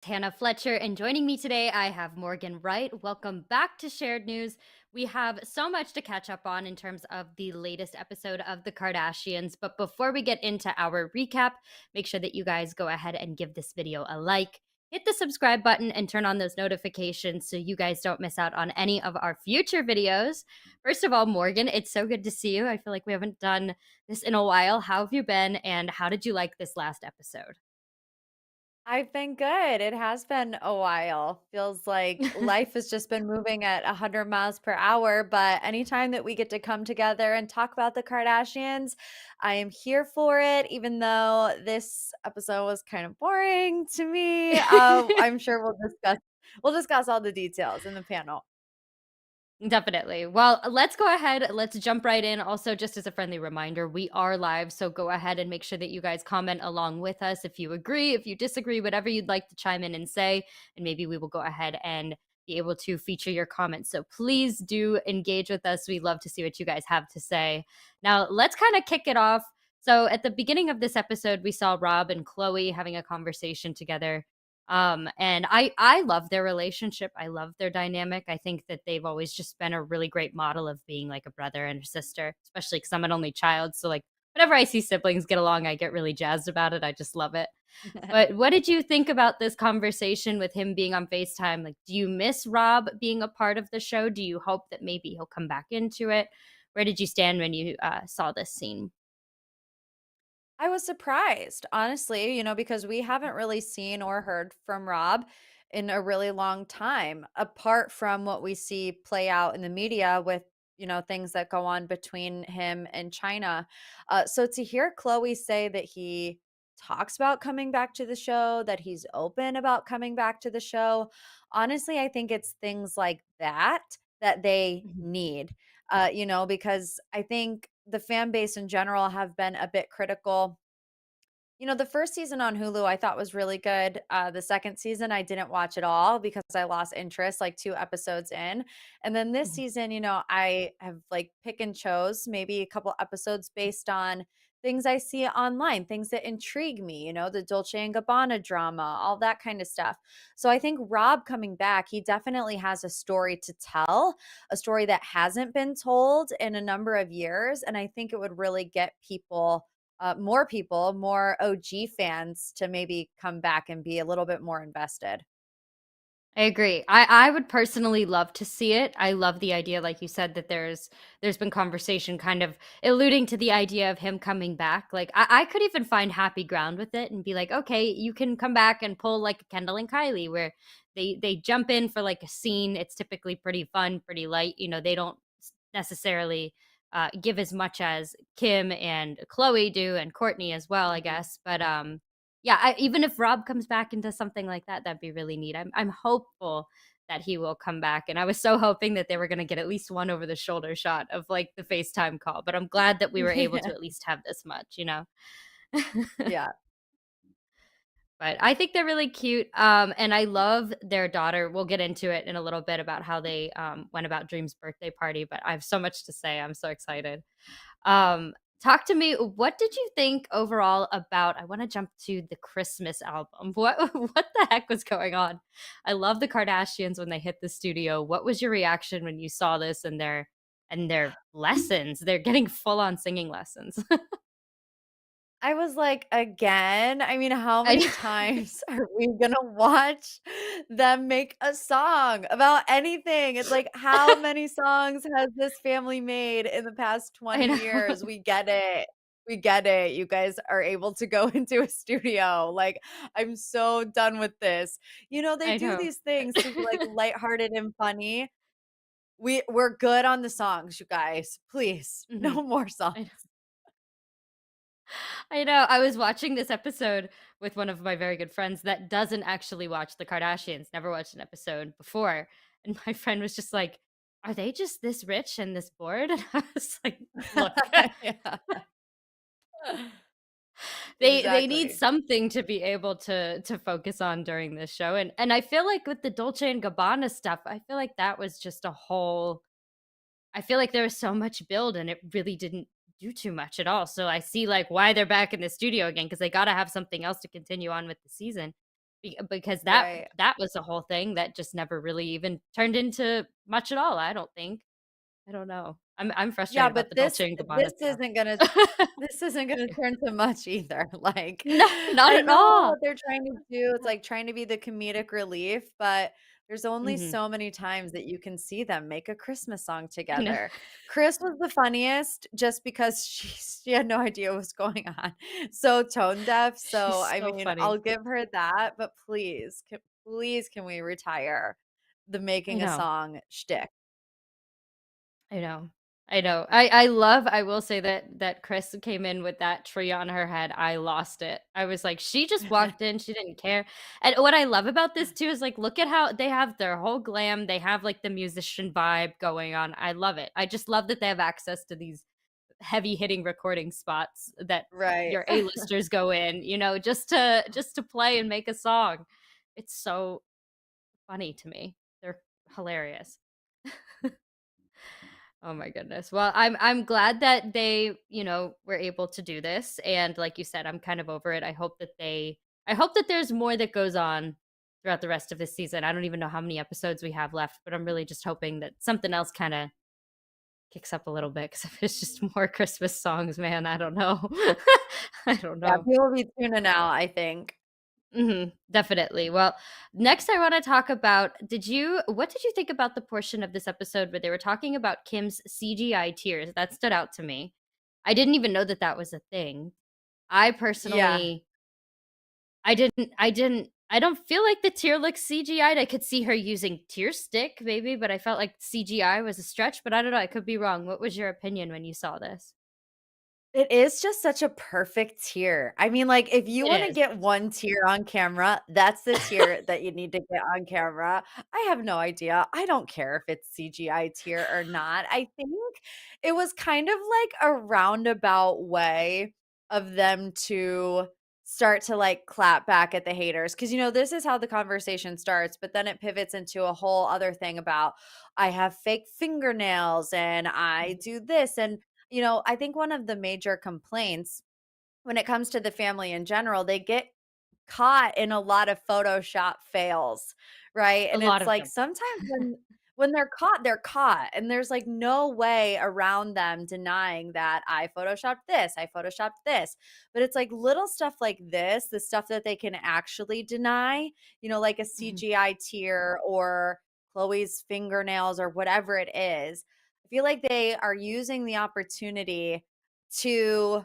Hannah Fletcher, and joining me today, I have Morgan Wright. Welcome back to Shared News. We have so much to catch up on in terms of the latest episode of The Kardashians. But before we get into our recap, make sure that you guys go ahead and give this video a like, hit the subscribe button, and turn on those notifications so you guys don't miss out on any of our future videos. First of all, Morgan, it's so good to see you. I feel like we haven't done this in a while. How have you been, and how did you like this last episode? I've been good. It has been a while. Feels like life has just been moving at 100 miles per hour. But anytime that we get to come together and talk about the Kardashians, I am here for it. Even though this episode was kind of boring to me, I'm sure we'll discuss all the details in the panel. Definitely. Well, let's go ahead. Let's jump right in. Also, just as a friendly reminder, we are live. So go ahead and make sure that you guys comment along with us if you agree, if you disagree, whatever you'd like to chime in and say. And maybe we will go ahead and be able to feature your comments. So please do engage with us. We love to see what you guys have to say. Now, let's kind of kick it off. So at the beginning of this episode, we saw Rob and Chloe having a conversation together. And I love their relationship. I love their dynamic. I think that they've always just been a really great model of being like a brother and a sister, especially because I'm an only child. So like whenever I see siblings get along, I get really jazzed about it. I just love it. But what did you think about this conversation with him being on FaceTime? Like, do you miss Rob being a part of the show? Do you hope that maybe he'll come back into it? Where did you stand when you saw this scene? I was surprised, honestly, because we haven't really seen or heard from Rob in a really long time, apart from what we see play out in the media with, things that go on between him and China. So to hear Chloe say that he talks about coming back to the show, that he's open about coming back to the show, honestly, I think it's things like that they Mhm. need, because I think the fan base in general have been a bit critical. The first season on Hulu I thought was really good. The second season I didn't watch at all because I lost interest like 2 episodes in. And then this Mhm. season, I have like pick and chose maybe a couple episodes based on things I see online, things that intrigue me, the Dolce and Gabbana drama, all that kind of stuff. So I think Rob coming back, he definitely has a story to tell, a story that hasn't been told in a number of years. And I think it would really get more people, more OG fans to maybe come back and be a little bit more invested. I agree. I would personally love to see it. I love the idea, like you said, that there's been conversation kind of alluding to the idea of him coming back. Like I could even find happy ground with it and be like, okay, you can come back and pull like Kendall and Kylie, where they jump in for like a scene. It's typically pretty fun, pretty light. They don't necessarily give as much as Kim and Chloe do, and Courtney as well, I Mhm. guess. But yeah, even if Rob comes back into something like that, that'd be really neat. I'm hopeful that he will come back, and I was so hoping that they were gonna get at least one over the shoulder shot of, like, the FaceTime call, but I'm glad that we were able to Yeah. at least have this much? Yeah. But I think they're really cute, and I love their daughter. We'll get into it in a little bit about how they, went about Dream's birthday party, but I have so much to say. I'm so excited. Um, Talk to me. What did you think overall about? I want to jump to the Christmas album. What what the heck was going on? I love the Kardashians when they hit the studio. What was your reaction when you saw this and their lessons? They're getting full on singing lessons. I was like, "Again?" I mean, how I many know. times are we gonna watch them make a song about anything? It's like, how many songs has this family made in the past I 20 know. years? We get it. We get it. You guys are able to go into a studio. Like, I'm so done with this. They I do know. these things to be, like, lighthearted and funny. We're good on the songs, you guys. Please, Mhm. no more songs. I I know. I was watching this episode with one of my very good friends that doesn't actually watch the Kardashians, never watched an episode before. And my friend was just like, "Are they just this rich and this bored?" And I was like, "Look, Yeah. they need Exactly. something to be able to focus on during this show." And I feel like with the Dolce and Gabbana stuff, I feel like that was just a whole I feel like there was so much build and it really didn't do too much at all. So I see like why they're back in the studio again because they got to have something else to continue on with the season. because Right. that was the whole thing that just never really even turned into much at all, I don't think. I don't know. I'm Yeah, frustrated about but the Dolce& and Gabbana this stuff. isn't gonna this isn't gonna turn to much either, like, No, not I at know all. what they're trying to do, it's like trying to be the comedic relief, but there's only Mhm. so many times that you can see them make a Christmas song I know. together. Chris was the funniest just because she had no idea what was going on, so tone deaf, so, She's I so mean, funny. I'll give her that, but please can we retire the I making a know. song shtick? I know. I know. I will say that Chris came in with that tree on her head. I lost it. I was like, she just walked in, she didn't care. And what I love about this too is like look at how they have their whole glam. They have like the musician vibe going on. I love it. I just love that they have access to these heavy hitting recording spots that Right. your A-listers go in, just to play and make a song. It's so funny to me. They're hilarious. Oh my goodness. Well, I'm glad that they, were able to do this, and like you said, I'm kind of over it. I hope that there's more that goes on throughout the rest of this season. I don't even know how many episodes we have left, but I'm really just hoping that something else kind of kicks up a little bit cuz if it's just more Christmas songs, man, I don't know. I don't Yeah, know. people will be tuning out, I think. Definitely. Well, next I want to talk about what did you think about the portion of this episode where they were talking about Kim's CGI tears? That stood out to me. I didn't even know that that was a thing. I Yeah. personally I don't feel like the tear looks CGI'd. I could see her using tear stick maybe, but I felt like CGI was a stretch, but I don't know, I could be wrong. What was your opinion when you saw this? It is just such a perfect tear. I mean, like, if you It wanna is. get one tear on camera, that's the tear that you need to get on camera. I have no idea. I don't care if it's CGI tear or not. I think it was kind of like a roundabout way of them to start to, like, clap back at the haters. Because this is how the conversation starts, but then it pivots into a whole other thing about, "I have fake fingernails, and I Mhm. do this," and I think one of the major complaints when it comes to the family in general, they get caught in a lot of Photoshop fails, right? A And lot it's of like them. sometimes when they're caught, and there's like no way around them denying that I photoshopped this, I photoshopped this. But it's like little stuff like this, the stuff that they can actually deny, like a Mhm. CGI tear or Chloe's fingernails or whatever it is. I feel like they are using the opportunity to,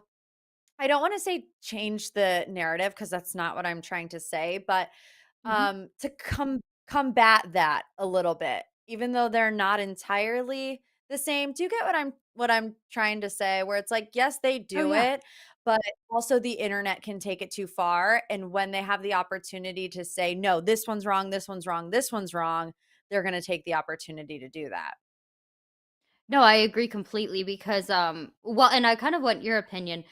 I don't wanna say change the narrative because that's not what I'm trying to say, but, Mhm. to combat that a little bit, even though they're not entirely the same. Do you get what I'm trying to say? Where it's like, yes, they Oh, do yeah. it, but also the internet can take it too far, and when they have the opportunity to say, "No, this one's wrong, this one's wrong, this one's wrong," they're gonna take the opportunity to do that. No, I agree completely because, well, and I kind of want your opinion.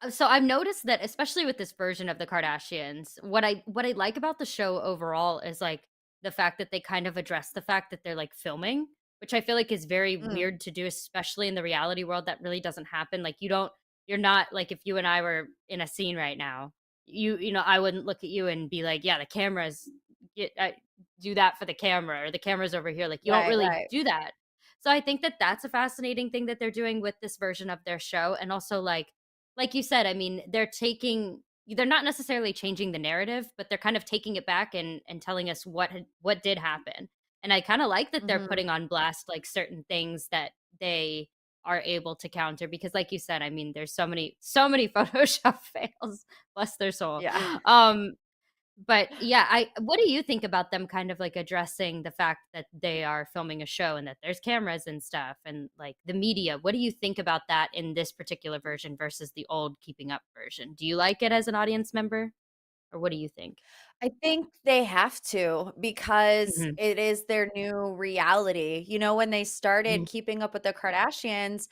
So I've noticed that especially with this version of the Kardashians, what I like about the show overall is like the fact that they kind of address the fact that they're like filming, which I feel like is very Mm, weird to do, especially in the reality world. That really doesn't happen. Like you're not like if you and I were in a scene right now, I wouldn't look at you and be like, yeah, the cameras get do that for the camera or the camera's over here. Like you don't right, really right. do that. So I think that that's a fascinating thing that they're doing with this version of their show, and also like you said, I mean, they're not necessarily changing the narrative, but they're kind of taking it back and telling us what did happen. And I kind of like that they're Mhm. putting on blast like certain things that they are able to counter because like you said, I mean, there's so many Photoshop fails, bless their soul. Yeah. Um but yeah, I what do you think about them kind of like addressing the fact that they are filming a show and that there's cameras and stuff and like the media? What do you think about that in this particular version versus the old Keeping Up version? Do you like it as an audience member or what do you think? I think they have to because Mhm. it is their new reality. When they Mhm. started Keeping Up with the Kardashians,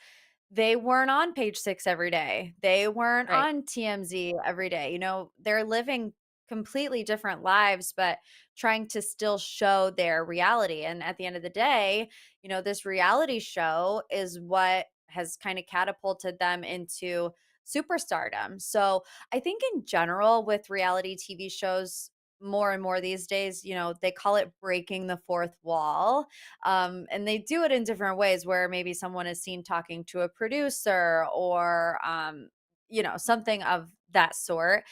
they weren't on Page 6 every day. They weren't Right. on TMZ every day. They're living completely different lives, but trying to still show their reality. And at the end of the day, this reality show is what has kind of catapulted them into superstardom. So I think in general with reality TV shows, more and more these days, they call it breaking the fourth wall. And they do it in different ways where maybe someone is seen talking to a producer or, something of that sort.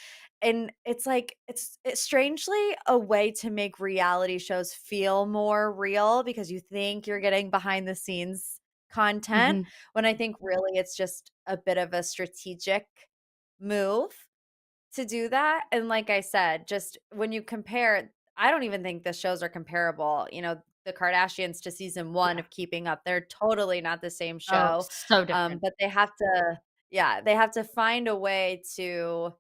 And it's like, it's strangely a way to make reality shows feel more real because you think you're getting behind the scenes content, Mhm. when I think really it's just a bit of a strategic move to do that. And like I said, just when you compare, I don't even think the shows are comparable. The Kardashians to season one Yeah. of Keeping Up, they're totally not the same Oh, show. so different. But they have to, yeah, they have to find a way to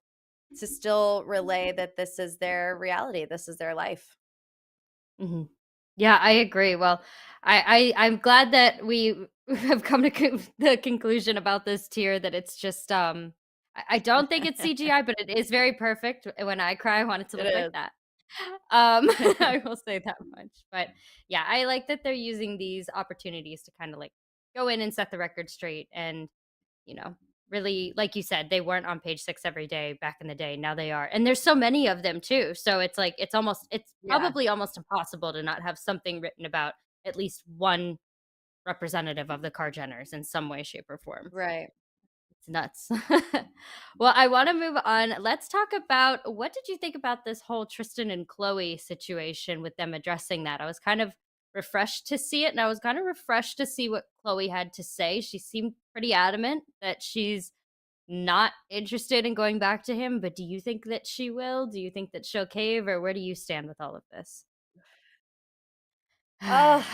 still relay that this is their reality, this is their life. Mhm. Yeah, I agree. Well, I'm glad that we have come to the conclusion about this tier that it's just I don't think it's CGI, but it is very perfect. When I cry, I want it to It look like is. that. I will say that much. But yeah, I like that they're using these opportunities to kind of like go in and set the record straight and you know, really, like you said, they weren't on page 6 every day back in the day, now they are, and there's so many of them too, so it's like it's Yeah, probably almost impossible to not have something written about at least one representative of the Kar-Jenners in some way, shape, or form. right. It's nuts. Well, I wanna move on. Let's talk about what did you think about this whole Tristan and Khloe situation with them addressing that? I was kind of refreshed to see it, and I was kinda refreshed to see what Khloe had to say. She seemed pretty adamant that she's not interested in going back to him, but do you think that she will? Do you think that she'll cave, or where do you stand with all of this? Oh,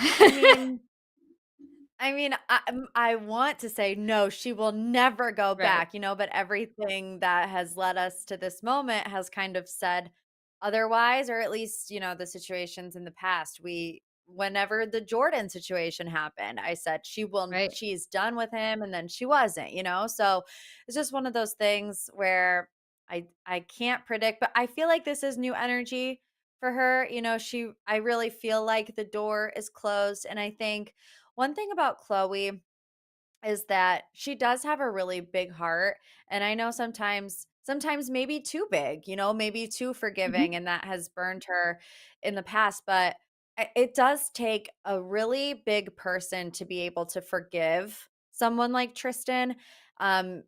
I mean, I want to say, "No, she will never go Right, back," but everything that has led us to this moment has kind of said otherwise, or at least, the situations in the past. Whenever the Jordan situation happened, I said right. she's done with him, and then she wasn't. So it's just one of those things where I can't predict, but I feel like this is new energy for her. I really feel like the door is closed, and I think one thing about Chloe is that she does have a really big heart, and I know sometimes maybe too big, maybe too Mhm. forgiving, and that has burned her in the past, but it does take a really big person to be able to forgive someone like Tristan, um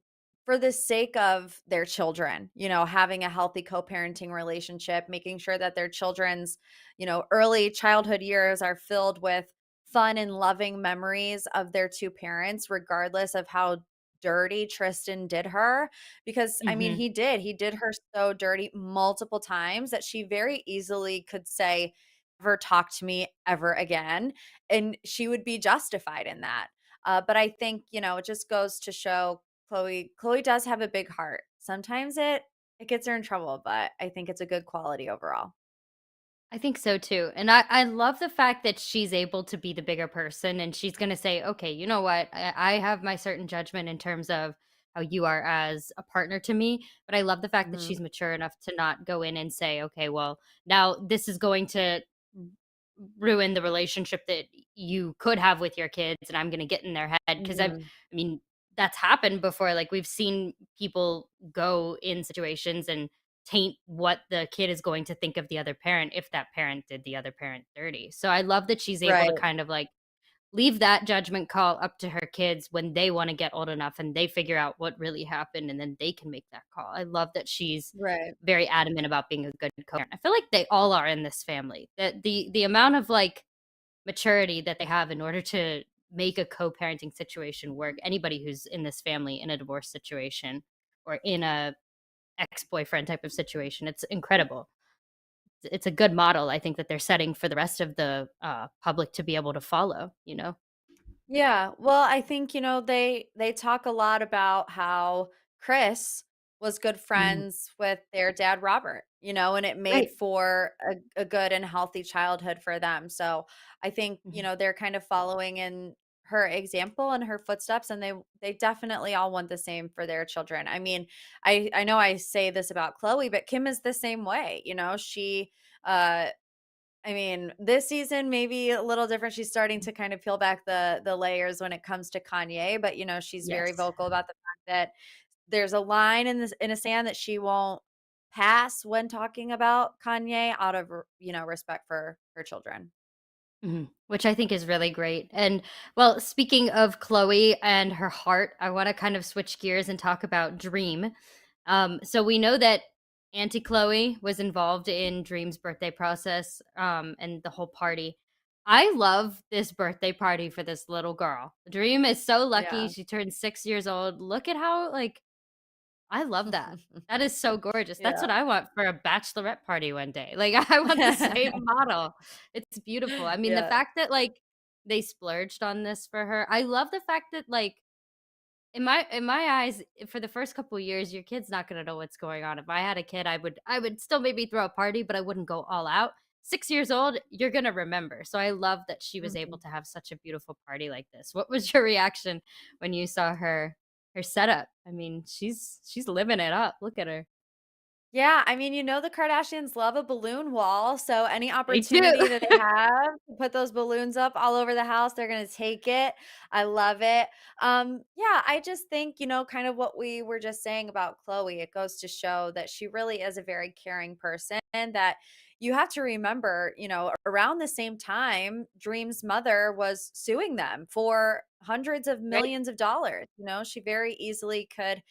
for the sake of their children, having a healthy co-parenting relationship, making sure that their children's, early childhood years are filled with fun and loving memories of their two parents, regardless of how dirty Tristan did her. Because, I mean, Mhm. he did her so dirty multiple times that she very easily could say, "Never talk to me ever again." And she would be justified in that. But I think, it just goes to show Chloe does have a big heart. Sometimes it gets her in trouble, but I think it's a good quality overall. I think so too. And I love the fact that she's able to be the bigger person and she's going to say, okay, you know what? I have my certain judgment in terms of how you are as a partner to me. But I love the fact that Mhm. she's mature enough to not go in and say, okay, well, now this is going to ruin the relationship that you could have with your kids and I'm going to get in their head because Mhm. I mean that's happened before like we've seen people go in situations and taint what the kid is going to think of the other parent if that parent did the other parent dirty. So I love that she's able to Right. kind of like leave that judgment call up to her kids when they want to get old enough and they figure out what really happened and then they can make that call. I love that she's Right. very adamant about being a good co-parent. I feel like they all are in this family. That the amount of like maturity that they have in order to make a co-parenting situation work. Anybody who's in this family in a divorce situation or in a ex-boyfriend type of situation, it's incredible. It's a good model I think that they're setting for the rest of the public to be able to follow, you know? Yeah, well, I think, they talk a lot about how Chris was good Mhm. friends with their dad, Robert, and it made Right. for a good and healthy childhood for them. So I think, Mhm. they're kind of following in her example and her footsteps, and they definitely all want the same for their children. I mean, I know I say this about Chloe, but Kim is the same way. She uh I mean, this season maybe a little different. She's starting to kind of peel back the layers when it comes to Kanye, but she's very Yes. vocal about the fact that there's a line in the sand that she won't pass when talking about Kanye out of, respect for her children. Mhm. Which I think is really great. And well, speaking of Chloe and her heart, I want to kind of switch gears and talk about Dream. So we know that Auntie Chloe was involved in Dream's birthday process, and the whole party. I love this birthday party for this little girl. Dream is so lucky. Yeah. She turned 6 years old. Look at how like I love that. That is so gorgeous. That's Yeah. what I want for a bachelorette party one day. Like, I want the same model. It's beautiful. I mean, the Yeah. fact that, like, they splurged on this for her. I love the fact that, like, in my eyes, for the first couple years, your kid's not gonna know what's going on. If I had a kid, I would still maybe throw a party, but I wouldn't go all out. 6 years old, you're gonna remember. So I love that she was able Mhm. to have such a beautiful party like this. What was your reaction when you saw her setup? I mean, she's living it up. Look at her. Yeah, I mean, the Kardashians love a balloon wall, so any They do. opportunity that they have to put those balloons up all over the house, they're gonna take it. I love it. Yeah, I just think, kind of what we were just saying about Chloe, it goes to show that she really is a very caring person, that you have to remember, around the same time, Dream's mother was suing them for hundreds of Right? millions of dollars. She very easily could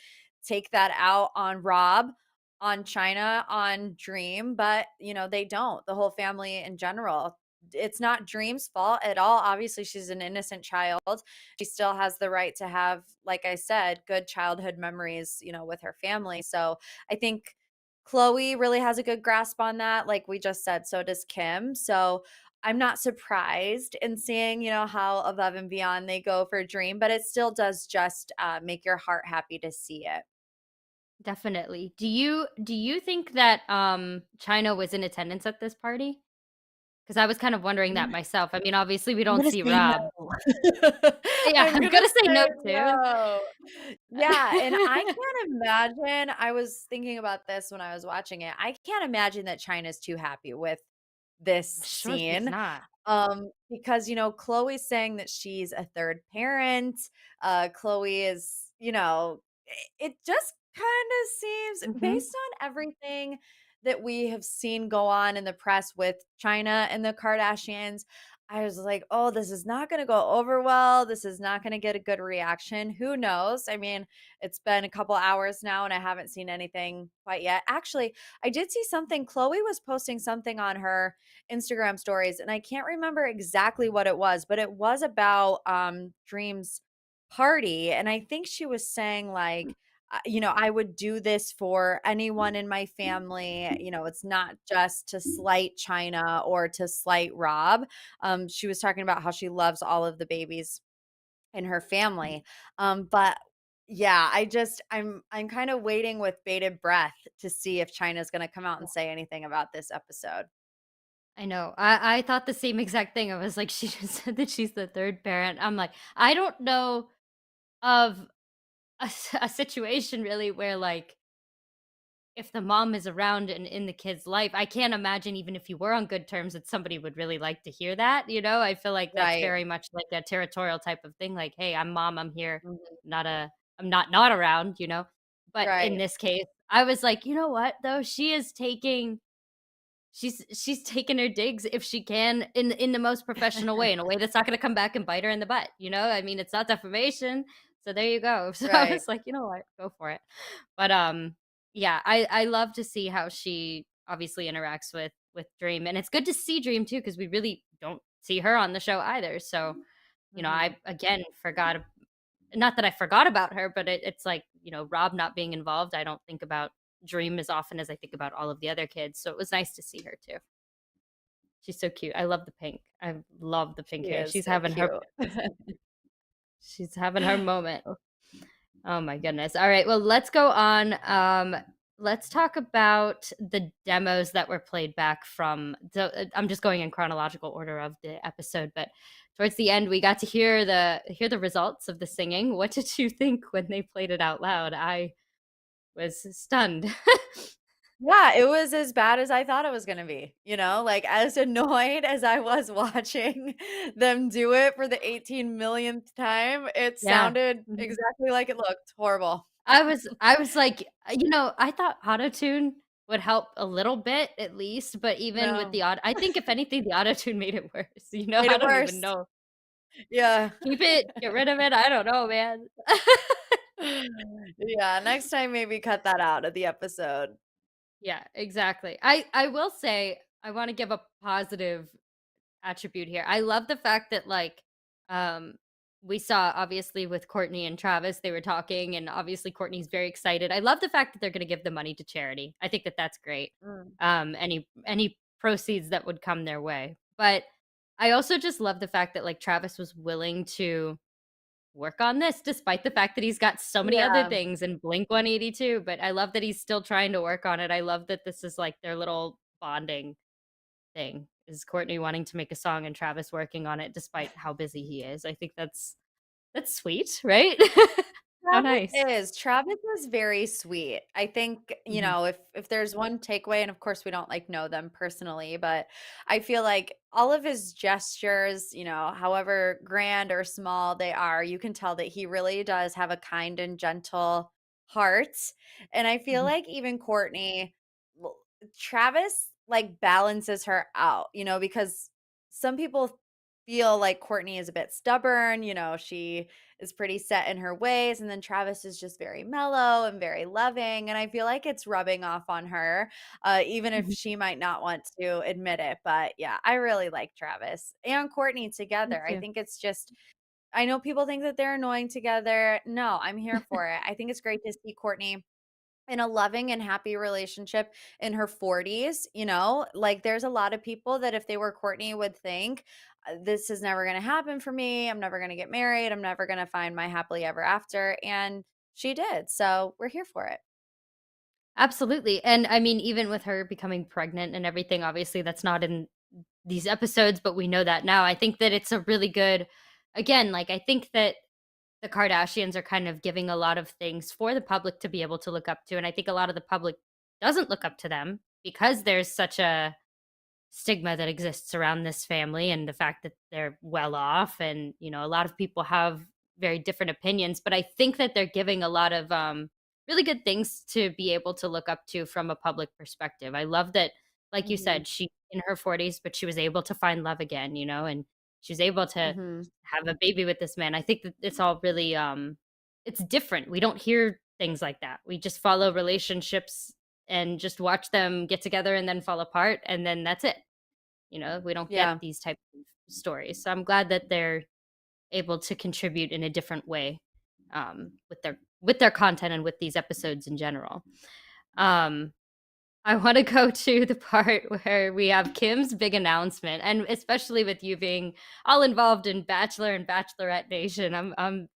take that out on Rob, on China, on Dream, but, they don't. The whole family in general. It's not Dream's fault at all. Obviously, she's an innocent child. She still has the right to have, like I said, good childhood memories, with her family. So I think Chloe really has a good grasp on that. Like we just said, so does Kim. So I'm not surprised in seeing, how above and beyond they go for Dream, but it still does just make your heart happy to see it. Definitely. Do you think that, China was in attendance at this party? Because I was kind of wondering that myself. I mean, obviously, we I'm don't gonna see say Rob. no. Yeah, I'm I'm gonna gonna say no say too. no. Yeah, and I can't imagine I was thinking about this when I was watching it. I can't imagine that China's too happy with this I'm sure she's scene. not. Because, Chloe's saying that she's a third parent. Chloe is, it just kind of seems Mhm. based on everything that we have seen go on in the press with China and the Kardashians. I was like, oh, this is not going to go over well. This is not going to get a good reaction. Who knows? I mean, it's been a couple hours now and I haven't seen anything quite yet. Actually, I did see something. Chloe was posting something on her Instagram stories, and I can't remember exactly what it was, but it was about Dream's party. And I think she was saying, like, I would do this for anyone in my family. It's not just to slight China or to slight Rob. She was talking about how she loves all of the babies in her family. But yeah, I'm kind of waiting with bated breath to see if China's going to come out and say anything about this episode. I know. I thought the same exact thing. I was like, she just said that she's the 3rd parent. I'm like, I don't know of a situation really where, like, if the mom is around and in the kid's life, I can't imagine even if you were on good terms that somebody would really like to hear that, you know? I feel like that's Right. very much like a territorial type of thing, like, "Hey, I'm mom, I'm here, Mhm. not a I'm not around," you know? But in Right. this case, I was like, "You know what, though? She's taking her digs if she can in the most professional way, in a way that's not gonna come back and bite her in the butt, you know? I mean, it's not defamation, so there you go." So I Right. was like, "You know what? Go for it." But, yeah, I love to see how she obviously interacts with Dream, and it's good to see Dream too because we really don't see her on the show either, so, Mhm. I again forgot not that I forgot about her, but it's like, Rob not being involved, I don't think about Dream as often as I think about all of the other kids, so it was nice to see her too. She's so cute. I love the pink. I love the pink She hair. is so cute. She's having her moment. Oh my goodness. All right, well, let's go on. Let's talk about the demos that were played back from I'm just going in chronological order of the episode, but towards the end we got to hear the results of the singing. What did you think when they played it out loud? I was stunned. Yeah, it was as bad as I thought it was gonna be, like, as annoyed as I was watching them do it for the 18 millionth time, it Yeah. sounded Mhm. exactly like it looked. Horrible. I was like, I thought auto-tune. would help a little bit at least, but even with No. the I think if anything, the auto-tune made it worse, you know, Made I it don't even worse. know. Yeah. Keep it, get rid of it, I don't know, man. Yeah, next time maybe cut that out of the episode. Yeah, exactly. I will say, I wanna give a positive attribute here. I love the fact that, like, um, we saw obviously with Courtney and Travis, they were talking, and obviously Courtney's very excited. I love the fact that they're gonna give the money to charity. I think that that's great. Mm. Any proceeds that would come their way. But I also just love the fact that, like, Travis was willing to work on this despite the fact that he's got so many other Yeah. things in Blink 182, but I love that he's still trying to work on it. I love that this is, like, their little bonding thing, is Courtney wanting to make a song and Travis working on it despite how busy he is. I think that's sweet, right? How nice. Travis is very sweet. I think, Mhm, if there's one takeaway, and of course we don't like know them personally, but I feel like all of his gestures, however grand or small they are, you can tell that he really does have a kind and gentle heart. And I feel mhm. like even Courtney, well, Travis like balances her out, because some people feel like Courtney is a bit stubborn, she is pretty set in her ways, and then Travis is just very mellow and very loving, and I feel like it's rubbing off on her, even if Mhm. she might not want to admit it, but yeah, I really like Travis and Courtney Me together. I too. think it's just I know people think that they're annoying together. No, I'm here for it. I think it's great to see Courtney in a loving and happy relationship in her 40s, like there's a lot of people that if they were Courtney would think this is never going to happen for me. I'm never going to get married. I'm never going to find my happily ever after. And she did. So we're here for it. Absolutely, and I mean, even with her becoming pregnant and everything, obviously that's not in these episodes, but we know that now. I think that it's a really good, again, like, I think that the Kardashians are kind of giving a lot of things for the public to be able to look up to, and I think a lot of the public doesn't look up to them because there's such a stigma that exists around this family and the fact that they're well off, and a lot of people have very different opinions, but I think that they're giving a lot of really good things to be able to look up to from a public perspective. I love that, like you Hmm. said, she in her 40s, but she was able to find love again, and she was able to Hmm. have a baby with this man. I think that it's all really it's different. We don't hear things like that. We just follow relationships and just watch them get together and then fall apart, and then that's it. We don't get Yeah. these types of stories. So I'm glad that they're able to contribute in a different way, with their content and with these episodes in general. Um, I want to go to the part where we have Kim's big announcement, and especially with you being all involved in Bachelor and Bachelorette Nation, I'm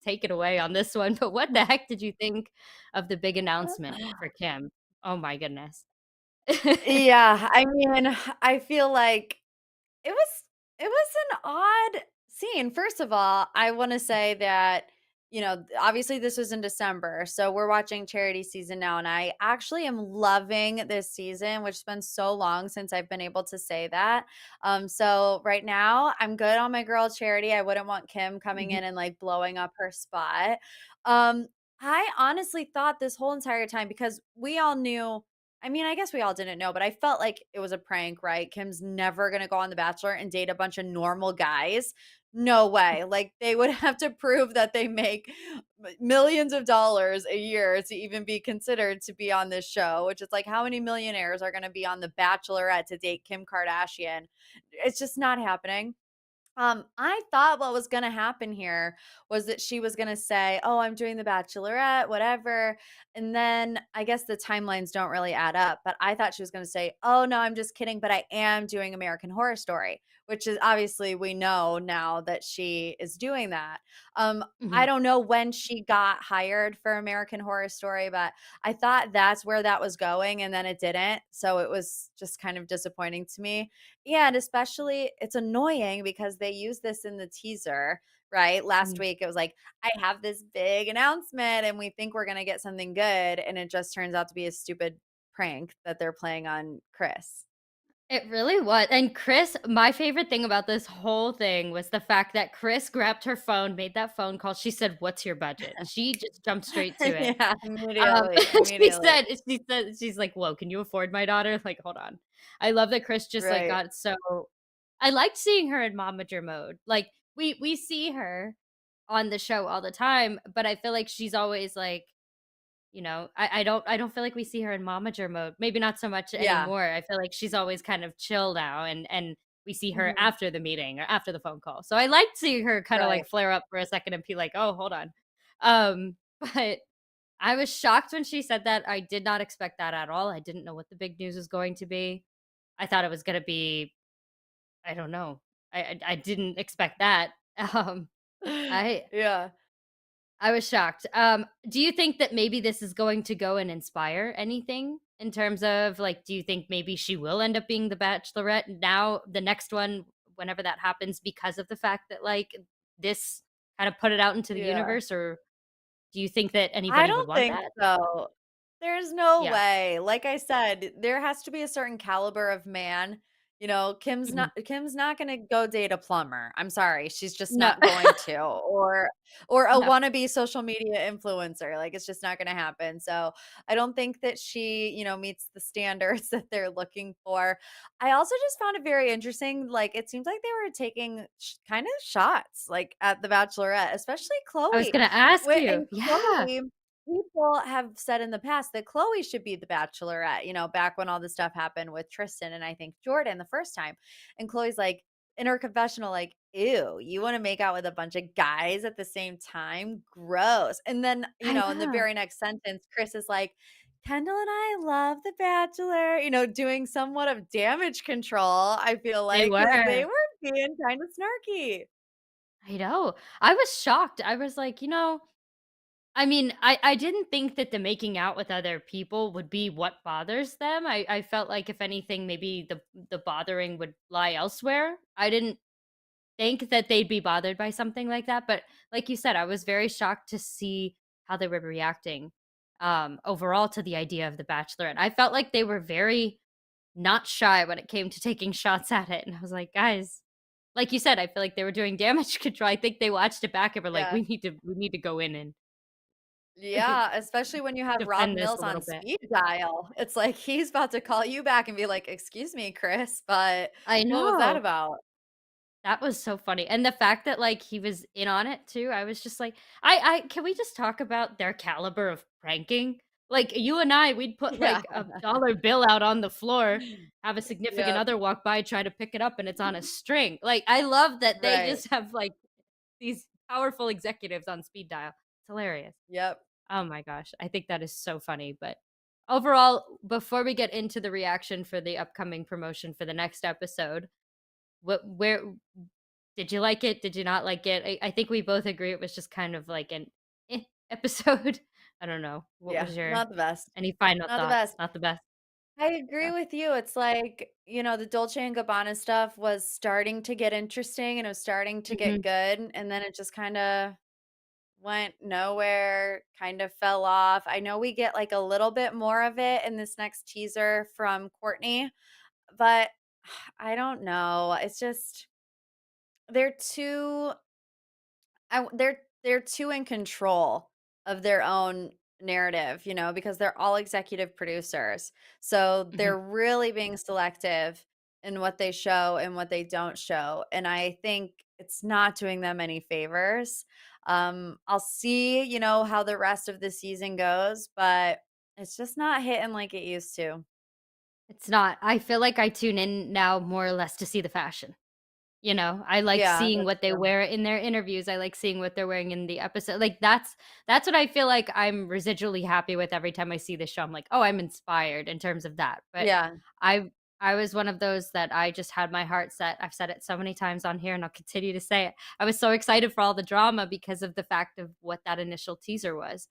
take it away on this one. But what the heck did you think of the big announcement for Kim? Oh my goodness. Yeah. I mean, I feel like It was it was an odd scene. First of all, I wanna say that, obviously this was in December, so we're watching charity season now, and I actually am loving this season, which has been so long since I've been able to say that. So right now, I'm good on my girl Charity. I wouldn't want Kim coming Mhm, in and, like, blowing up her spot. Um, I honestly thought this whole entire time because we all knew I mean, I guess we all didn't know, but I felt like it was a prank, right? Kim's never gonna go on The Bachelor and date a bunch of normal guys. No way. Like, they would have to prove that they make millions of dollars a year to even be considered to be on this show, which is like how many millionaires are gonna be on The Bachelorette to date Kim Kardashian? It's just not happening. I thought what was gonna happen here was that she was gonna say, "Oh, I'm doing The Bachelorette, whatever," and then I guess the timelines don't really add up, but I thought she was gonna say, "Oh, no, I'm just kidding, but I am doing American Horror Story," which is obviously we know now that she is doing that. I mhm. don't know when she got hired for American Horror Story, but I thought that's where that was going, and then it didn't, so it was just kind of disappointing to me. Yeah, and especially it's annoying because they use this in the teaser, right? Last Mhm. week it was like, I have this big announcement and we think we're going to get something good. And it just turns out to be a stupid prank that they're playing on Chris. It really was, and Chris my favorite thing about this whole thing was the fact that Chris grabbed her phone, made that phone call, she said, "What's your budget?" She just jumped straight to it. Yeah, Um, immediately, she immediately. said she said she's like, "Whoa, can you afford my daughter?" Like, hold on. I love that Chris just, like, Right. got so I liked seeing her in momager mode. Like, we see her on the show all the time, but I feel like she's always, like, I don't feel like we see her in momager mode. Maybe not so much Yeah. anymore. I feel like she's always kind of chill now, and we see her Mhm. after the meeting or after the phone call. So I liked seeing her kinda, like, Right. flare up for a second and be like, "Oh, hold on." But I was shocked when she said that. I did not expect that at all. I didn't know what the big news was going to be. I thought it was gonna be I don't know. I didn't expect that. Um, I Yeah. I was shocked. Do you think that maybe this is going to go and inspire anything in terms of like, do you think maybe she will end up being the Bachelorette now, the next one, whenever that happens, because of the fact that like this kind of put it out into the Yeah. universe, or do you think that I anybody would don't want think that? so. There's no Yeah. way. Like I said, there has to be a certain caliber of man. You know, Mhm. Kim's not gonna go date a plumber. I'm sorry. She's just No. not going to. Or a No. wannabe social media influencer. Like it's just not gonna happen. So I don't think that she, meets the standards that they're looking for. I also just found it very interesting. Like it seems like they were taking kind of shots like at the Bachelorette, especially I was Chloe. gonna ask you. And Yeah. Chloe, people have said in the past that Chloe should be the Bachelorette, back when all this stuff happened with Tristan and I think Jordan the first time. And Chloe's like, in her confessional, like, ew, you want to make out with a bunch of guys at the same time? Gross. And then, I in the know. very next sentence, Chris is like, Kendall and I love The Bachelor, doing somewhat of damage control, I feel They like, because they were. were being kind of snarky. I know. I was shocked. I was like, I mean, I didn't think that the making out with other people would be what bothers them. I felt like if anything, maybe the bothering would lie elsewhere. I didn't think that they'd be bothered by something like that, but like you said, I was very shocked to see how they were reacting overall to the idea of the Bachelorette. I felt like they were very not shy when it came to taking shots at it. And I was like, guys, like you said, I feel like they were doing damage control. I think they watched it back and were like, Yeah. we need to go in and Yeah, especially when you have Rob defend this Mills a on little bit. speed dial. It's like he's about to call you back and be like, "Excuse me, Chris, but I what was that know. about?" That was so funny, and the fact that, like, he was in on it too, I was just like, I can we just talk about their caliber of pranking? Like, you and I, we'd put, Yeah. like, a dollar bill out on the floor, have a significant Yep. other walk by, try to pick it up, and it's on a string. Like, I love that they Right. just have, like, these powerful executives on speed dial. It's hilarious. Yep. Oh my gosh, I think that is so funny, but overall, before we get into the reaction for the upcoming promotion for the next episode, where did you like it? Did you not like it? I think we both agree it was just kind of like an episode. I don't know. What Yeah, was your not the best. any final Not the thoughts? best. Not the best. I agree Yeah. with you. It's like, the Dolce& and Gabbana stuff was starting to get interesting and it was starting to get Mhm. good, and then it just kinda went nowhere, kind of fell off. I know we get, like, a little bit more of it in this next teaser from Kourtney, but I don't know. It's just they're too they're too in control of their own narrative, because they're all executive producers. So Mhm. they're really being selective in what they show and what they don't show. And I think it's not doing them any favors. I'll see, how the rest of the season goes, but it's just not hitting like it used to. It's not. I feel like I tune in now more or less to see the fashion. I like Yeah, seeing that's what they true. wear in their interviews. I like seeing what they're wearing in the episode. Like that's what I feel like I'm residually happy with every time I see the show. I'm like, "Oh, I'm inspired in terms of that." But Yeah. I I was one of those that I just had my heart set. I've said it so many times on here and I'll continue to say it. I was so excited for all the drama because of the fact of what that initial teaser was.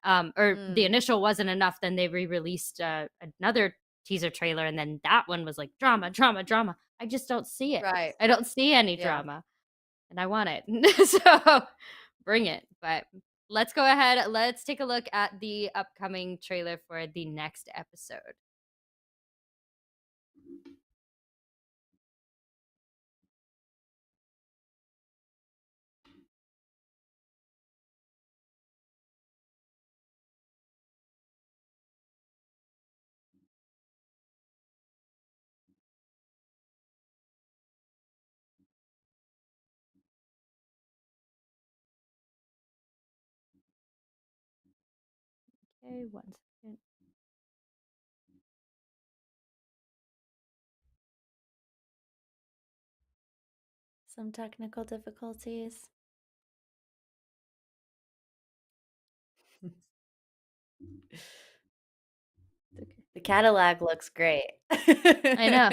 Or the Mm, initial wasn't enough, then they re-released another teaser trailer and then that one was like drama, drama, drama. I just don't see it. right. I don't see any Yeah. drama, and I want it. So, bring it, but let's go ahead, let's take a look at the upcoming trailer for the next episode. Okay, 1 second. Some technical difficulties. Okay. The Cadillac looks great. I know.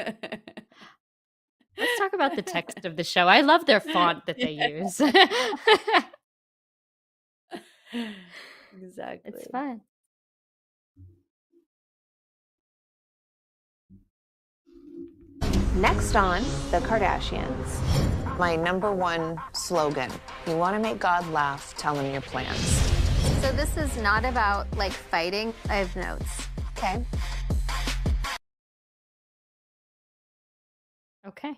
Let's talk about the text of the show. I love their font that they Yeah. use. It's Exactly. fun. Next on The Kardashians. My number one slogan, you want to make God laugh, tell him your plans. So this is not about like fighting. I have notes. Okay. Okay.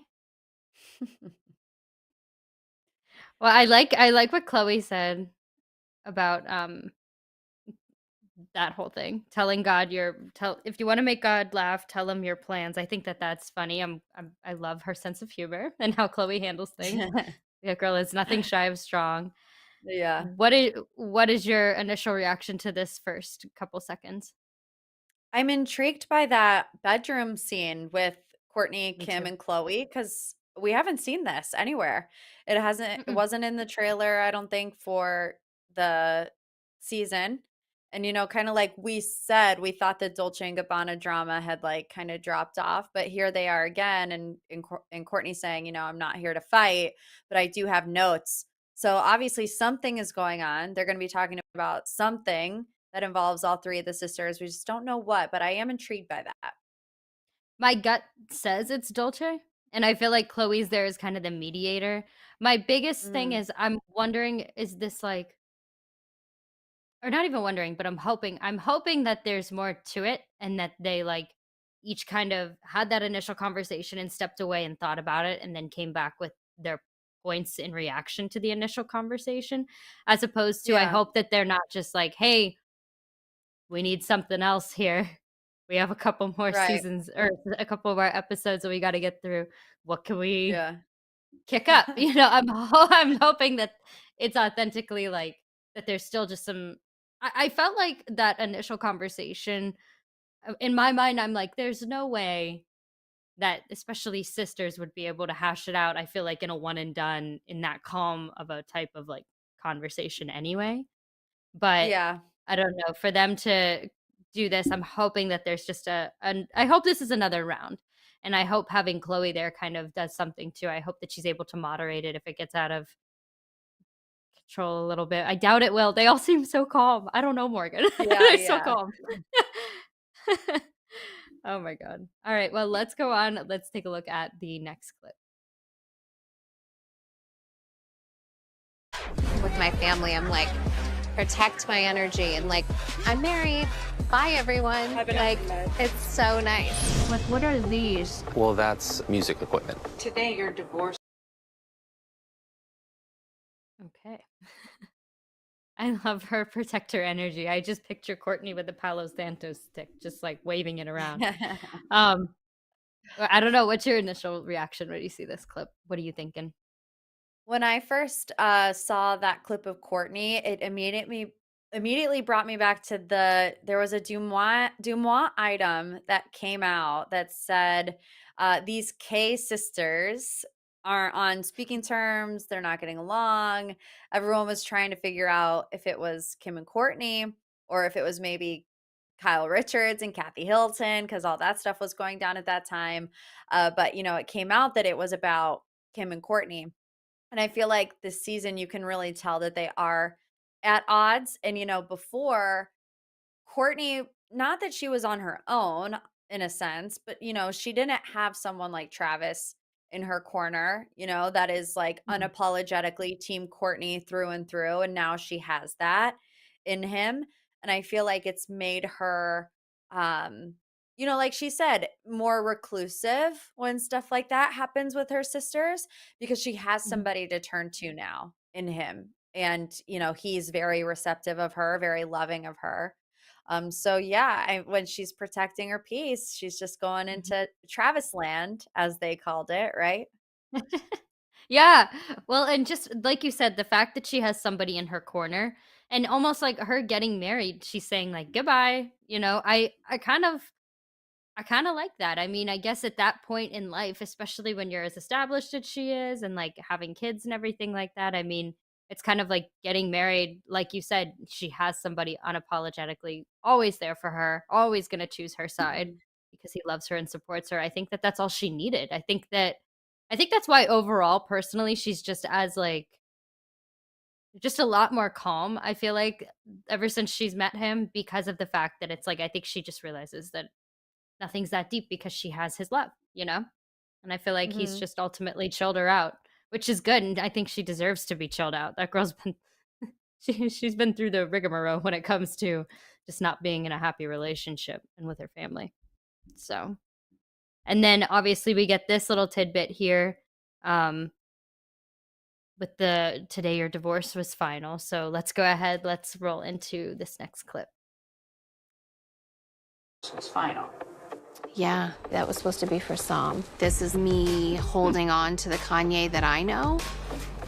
Well, I like what Chloe said about that whole thing. Telling God your tell if you want to make God laugh, tell him your plans. I think that that's funny. I love her sense of humor and how Chloe handles things. The girl is nothing shy of strong. Yeah. What is your initial reaction to this first couple seconds? I'm intrigued by that bedroom scene with Courtney, Me Kim, too. and Chloe because we haven't seen this anywhere. It Mm-mm. wasn't in the trailer, I don't think, for the season. And kind of like we said, we thought the Dolce and Gabbana drama had like kind of dropped off, but here they are again, and Courtney saying, I'm not here to fight, but I do have notes. So obviously something is going on. They're going to be talking about something that involves all three of the sisters. We just don't know what, but I am intrigued by that. My gut says it's Dolce, and I feel like Chloe's there as kind of the mediator. My biggest thing Mm, is I'm wondering, is this like or not even wondering, but I'm hoping that there's more to it and that they like each kind of had that initial conversation and stepped away and thought about it and then came back with their points in reaction to the initial conversation, as opposed to I yeah, hope that they're not just like, "Hey, we need something else here. We have a couple more right. seasons or a couple more episodes that we got to get through. What can we Yeah. kick up?" I'm hoping that it's authentically like that. There's still just some. I felt like that initial conversation. In my mind, I'm like, there's no way that especially sisters would be able to hash it out. I feel like in a one and done in that calm of a type of like conversation anyway. But Yeah. I don't know, for them to do this, I'm hoping that there's just I hope this is another round, and I hope having Chloe there kind of does something too. I hope that she's able to moderate it if it gets out of control a little bit. I doubt it will. They all seem so calm. I don't know, Morgan. Yeah, They're so yeah. calm. Oh my god. All right, well, let's go on. Let's take a look at the next clip. With my family, I'm like, protect my energy and like, I'm married. Bye, everyone. Like, it's so nice. What are these? Well, that's music equipment. Today you're divorced. Okay. I love her protector energy. I just picture Courtney with the Palo Santo stick, just like waving it around. Um, I don't know. What's your initial reaction when you see this clip? What are you thinking? When I first saw that clip of Courtney, it immediately brought me back to there was a Dumois item that came out that said these K sisters are on speaking terms, they're not getting along. Everyone was trying to figure out if it was Kim and Courtney or if it was maybe Kyle Richards and Kathy Hilton because all that stuff was going down at that time. But it came out that it was about Kim and Courtney, and I feel like this season you can really tell that they are at odds. And before, Courtney, not that she was on her own in a sense, but she didn't have someone like Travis in her corner, that is like Mhm. unapologetically team Courtney through and through. And now she has that in him. And I feel like it's made her like she said, more reclusive when stuff like that happens with her sisters because she has Mhm. somebody to turn to now in him. And he's very receptive of her, very loving of her. So yeah, when she's protecting her peace, she's just going Mhm. into Travis land, as they called it, right? Yeah. Well, and just like you said, the fact that she has somebody in her corner, and almost like her getting married, she's saying like goodbye, you know. I kind of like that. I mean, I guess at that point in life, especially when you're as established as she is and like having kids and everything like that, I mean, it's kind of like getting married. Like you said, she has somebody unapologetically always there for her, always going to choose her side Mhm. because he loves her and supports her. I think that that's all she needed. I think that's why overall, personally, she's just as like, just a lot more calm. I feel like ever since she's met him because of the fact that it's like, I think she just realizes that nothing's that deep because she has his love, you know? And I feel like he's Mhm. just ultimately chilled her out, which is good, and I think she deserves to be chilled out. That girl's been she's been through the rigmarole when it comes to just not being in a happy relationship and with her family. So, and then obviously we get this little tidbit here um with the today your divorce was final. So, let's go ahead, let's roll into this next clip. It's final. Yeah, that was supposed to be for Psalm. This is me holding on to the Kanye that I know,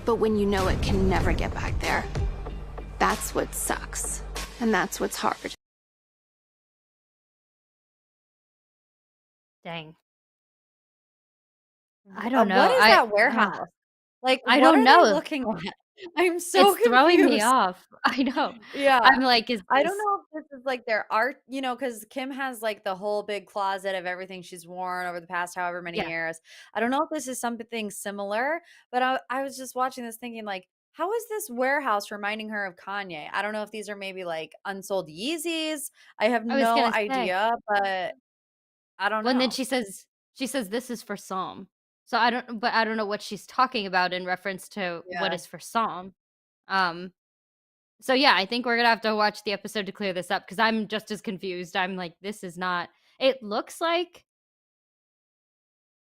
but when you know it can never get back there, that's what sucks, and that's what's hard. Dang. I don't What know. is that warehouse? Like, I what don't are they know. looking at? I'm so It's throwing me confused. off. I know. Yeah. I'm like, "Is I don't this?" know if this is like their art, because Kim has like the whole big closet of everything she's worn over the past however many Yeah. years. I don't know if this is something similar, but I was just watching this thinking, like, how is this warehouse reminding her of Kanye? I don't know if these are maybe like unsold Yeezys. I have I was no gonna say. idea, but I don't Well, and then know. she says, "This is for Psalm." So I don't know what she's talking about in reference to what Yeah. is for Psalm. Um, so yeah, I think we're gonna have to watch the episode to clear this up because 'cause I'm just as confused. I'm like, "This is not." It looks like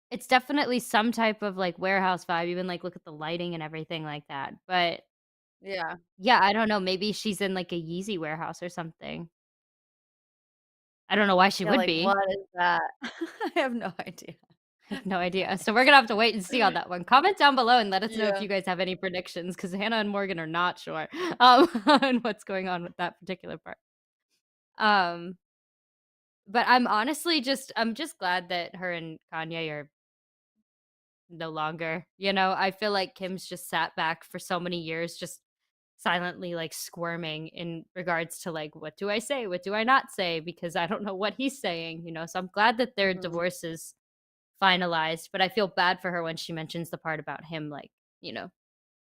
it's definitely some type of, like, warehouse vibe, even, like, look at the lighting and everything like that, but Yeah. yeah, I don't know, maybe she's in, like, a Yeezy warehouse or something. I don't know why she Yeah, would like what be. is that? I have no idea. I have no idea. So we're gonna have to wait and see on that one. Comment down below and let us know if Yeah. you guys have any predictions because Hannah and Morgan are not sure on what's going on with that particular part. Um, but I'm just glad that her and Kanye are no longer. I feel like Kim's just sat back for so many years, just silently like squirming in regards to like what do I say, what do I not say, because I don't know what he's saying. So I'm glad that their Mhm. divorce is finalized, but I feel bad for her when she mentions the part about him, like, you know,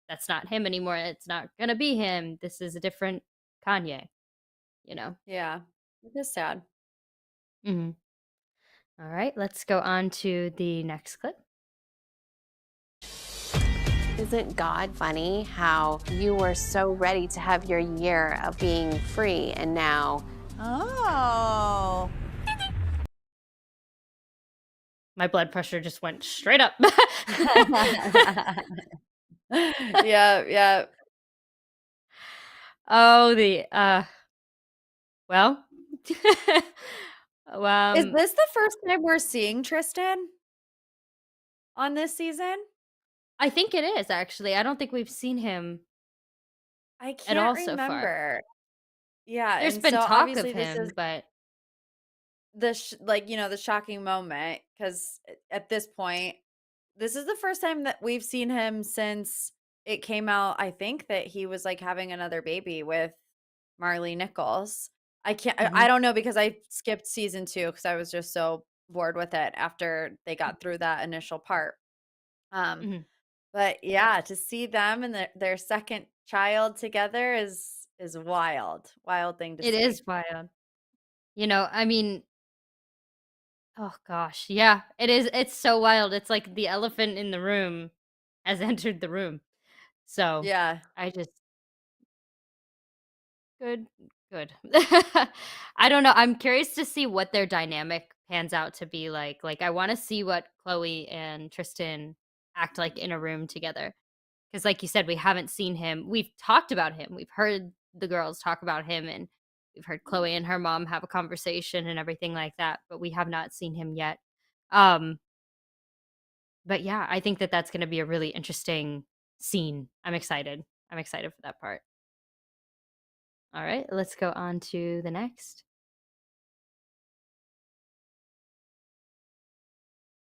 that's not him anymore. It's not gonna be him. This is a different Kanye, you know? Yeah. It is sad. Mhm. All right, let's go on to the next clip. Isn't God funny how you were so ready to have your year of being free and now Oh. My blood pressure just went straight up. Yeah, yeah. Oh, well, Is um, this the first time we're seeing Tristan on this season? I think it is actually. I don't think we've seen him I at can't all so far. remember. Yeah, There's and been so talk of obviously this is him, but the shocking moment because at this point, this is the first time that we've seen him since it came out, I think, that he was, like, having another baby with Marley Nichols. I mhm, don't know because I skipped season 2 because I was just so bored with it after they got through that initial part. Um, mhm. but yeah, to see them and their second child together is wild. Wild thing to It see. is wild. I mean, oh gosh, yeah, it is. It's so wild. It's like the elephant in the room has entered the room. So Yeah. I just good, good. I don't know. I'm curious to see what their dynamic pans out to be like. Like, I want to see what Chloe and Tristan act like in a room together. Because, like you said, we haven't seen him. We've talked about him. We've heard the girls talk about him, and we've heard Chloe and her mom have a conversation and everything like that. But we have not seen him yet. Um, but yeah, I think that that's going to be a really interesting scene. I'm excited. I'm excited for that part. All right, let's go on to the next.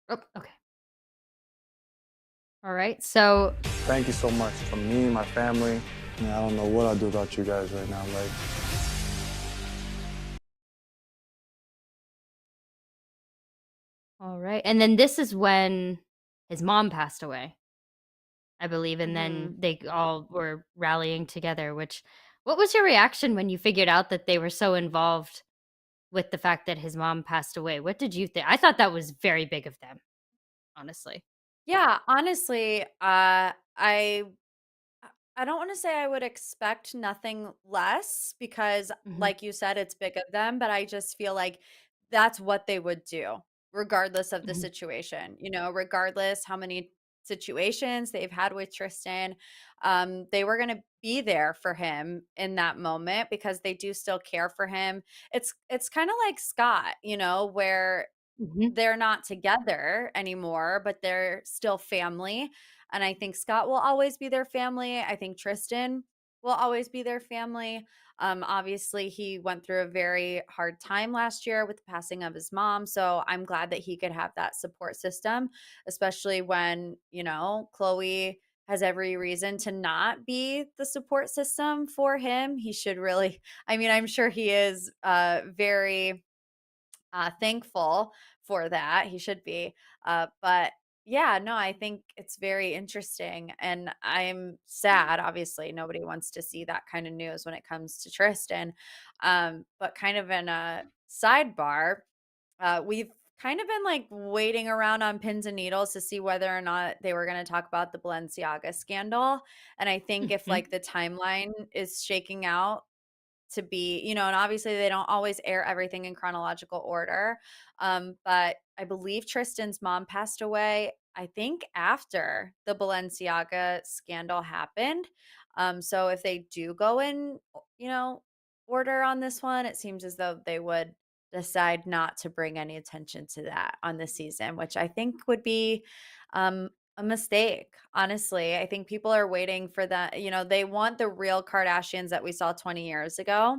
Oh, okay. All right. So, Thank you so much from me, my family. Man, I don't know what I'd do without you guys right now. Like, all right. And then this is when his mom passed away, I believe. And then Mhm. they all were rallying together, which, what was your reaction when you figured out that they were so involved with the fact that his mom passed away? What did you think? I thought that was very big of them, honestly. Yeah, honestly, I don't want to say I would expect nothing less because, Hmm. like you said, it's big of them, but I just feel like that's what they would do, regardless of the Hmm. situation. Regardless how many situations they've had with Tristan, they were going to be there for him in that moment because they do still care for him. It's kind of like Scott, where Hmm. they're not together anymore, but they're still family. And I think Scott will always be their family. I think Tristan will always be their family. Obviously, he went through a very hard time last year with the passing of his mom. So I'm glad that he could have that support system, especially when, Chloe has every reason to not be the support system for him. He should really, I mean, I'm sure he is very thankful for that. He should be. But yeah, no, I think it's very interesting. And I'm sad. Obviously, nobody wants to see that kind of news when it comes to Tristan. But kind of in a sidebar, we've kind of been like waiting around on pins and needles to see whether or not they were going to talk about the Balenciaga scandal. And I think if Hmm. like the timeline is shaking out to be, and obviously they don't always air everything in chronological order. But I believe Tristan's mom passed away, I think, after the Balenciaga scandal happened. So if they do go in, order on this one, it seems as though they would decide not to bring any attention to that on the season, which I think would be a mistake, honestly. I think people are waiting for that. They want the real Kardashians that we saw 20 years ago,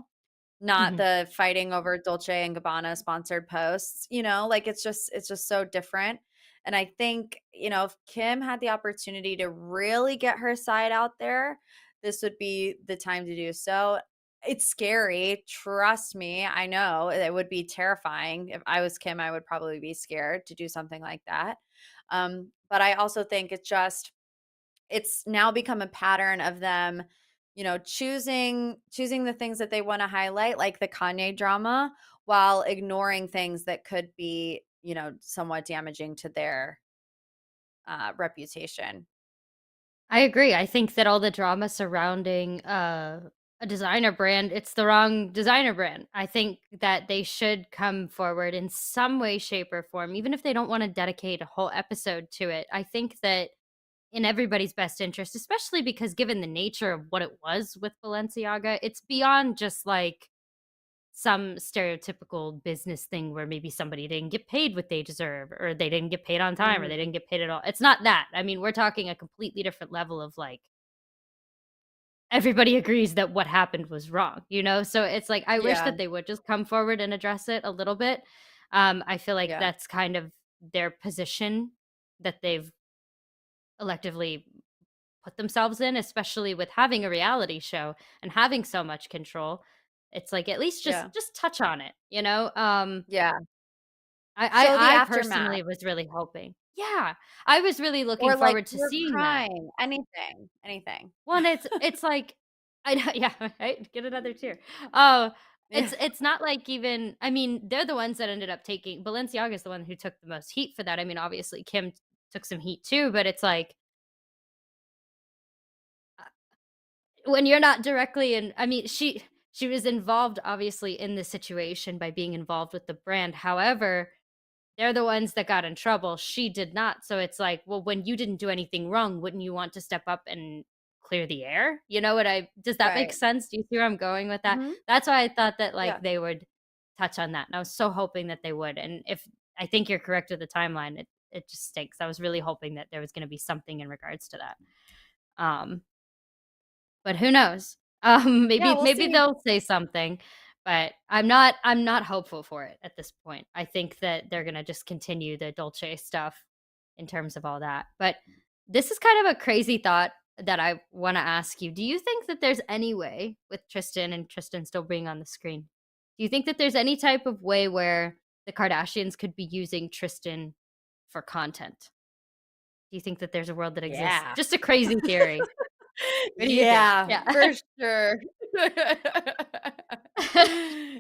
not Hmm. the fighting over Dolce and Gabbana sponsored posts. Like it's just so different. And I think, if Kim had the opportunity to really get her side out there, this would be the time to do so. It's scary. Trust me. I know it would be terrifying. If I was Kim, I would probably be scared to do something like that. But I also think it's now become a pattern of them, choosing the things that they want to highlight, like the Kanye drama, while ignoring things that could be, somewhat damaging to their reputation. I agree. I think that all the drama surrounding a designer brand, it's the wrong designer brand. I think that they should come forward in some way, shape, or form, even if they don't want to dedicate a whole episode to it. I think that in everybody's best interest, especially because given the nature of what it was with Balenciaga, it's beyond just like some stereotypical business thing where maybe somebody didn't get paid what they deserve or they didn't get paid on time or they Mhm. didn't get paid at all. It's not that. I mean, we're talking a completely different level of like everybody agrees that what happened was wrong, you know? So it's like I wish Yeah, that they would just come forward and address it a little bit. I feel like yeah, that's kind of their position that they've electively put themselves in, especially with having a reality show and having so much control. It's like at least yeah, just touch on it, you know? yeah. I Show the I aftermath, personally was really hoping. Yeah, I was really looking or like forward to we're seeing that. crying, anything, anything. Well, and it's like I know, yeah, right? Get another tear. Oh, Yeah, it's not like even I mean, they're the ones that ended up taking Balenciaga is the one who took the most heat for that. I mean, obviously Kim took some heat too, but it's like when you're not directly in I mean, she was involved obviously in the situation by being involved with the brand. However, they're the ones that got in trouble. She did not. So it's like, well, when you didn't do anything wrong, wouldn't you want to step up and clear the air? You know what I does that make right. sense? Do you see where I'm going with that? Hmm. That's why I thought that Yeah, like they would touch on that. And I was so hoping that they would. And if I think you're correct with the timeline, it just stinks. I was really hoping that there was going to be something in regards to that. Um, but who knows? Yeah, we'll Maybe see. they'll say something, but I'm not hopeful for it at this point. I think that they're gonna just continue the Dolce stuff in terms of all that. But this is kind of a crazy thought that I want to ask you. Do you think that there's any way with Tristan and Tristan still being on the screen? Do you think that there's any type of way where the Kardashians could be using Tristan for content? Do you think that there's a world that exists? Yeah. Just a crazy theory. What do you think? Yeah, Yeah. for sure.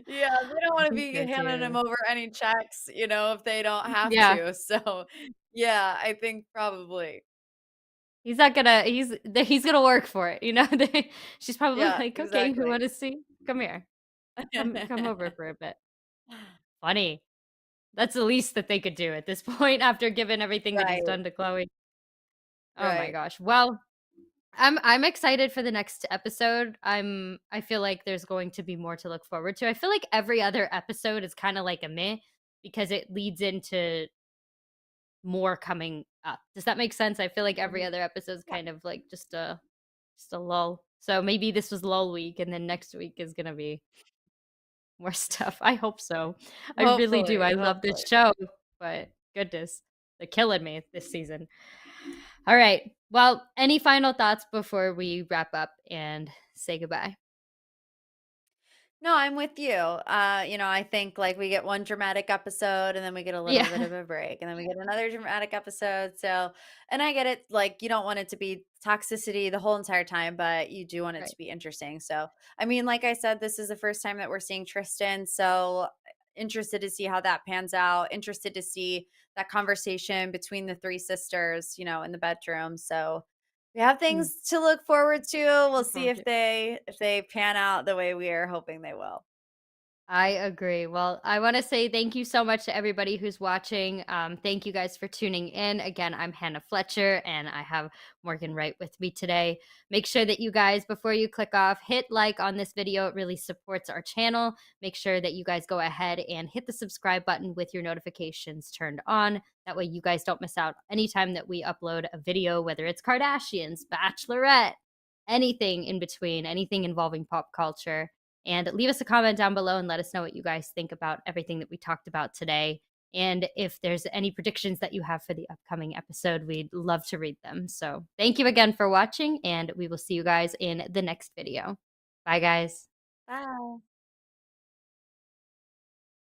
Yeah, they don't I wanna think be so handing him too. over any checks, if they don't have Yeah. to, so, yeah, I think probably. He's not gonna he's gonna work for it, you know? She's probably Yeah, like, "Okay, you exactly. wanna see? Come here. Come over for a bit." Funny. That's the least that they could do at this point after giving everything that he's Right, done to Chloe. Oh my right. gosh. Well, I'm excited for the next episode. I feel like there's going to be more to look forward to. I feel like every other episode is kinda like a meh because it leads into more coming up. Does that make sense? I feel like every Mhm. other episode is Yeah, kind of like just a lull. So maybe this was lull week and then next week is gonna be more stuff. I hope so. I really do. hopefully, I love this hopefully. show, but goodness, they're killing me this season. All right. Well, any final thoughts before we wrap up and say goodbye? No, I'm with you. I think like we get one dramatic episode and then we get a little bit Yeah. of a break and then we get another dramatic episode. So, and I get it, like you don't want it to be toxicity the whole entire time, but you do want it Right. to be interesting. So, I mean, like I said, this is the first time that we're seeing Tristan. So, interested to see how that pans out, interested to see that conversation between the three sisters, in the bedroom. So, we have Mm. things to look forward to. We'll Look see forward if to it. they pan out the way we are hoping they will. I agree. Well, I want to say thank you so much to everybody who's watching. Thank you guys for tuning in. Again, I'm Hannah Fletcher and I have Morgan Wright with me today. Make sure that you guys, before you click off, hit like on this video. It really supports our channel. Make sure that you guys go ahead and hit the subscribe button with your notifications turned on. That way, you guys don't miss out anytime that we upload a video, whether it's Kardashians, Bachelorette, anything in between, anything involving pop culture. And leave us a comment down below and let us know what you guys think about everything that we talked about today. And if there's any predictions that you have for the upcoming episode, we'd love to read them. So thank you again for watching, and we will see you guys in the next video. Bye, guys. Bye.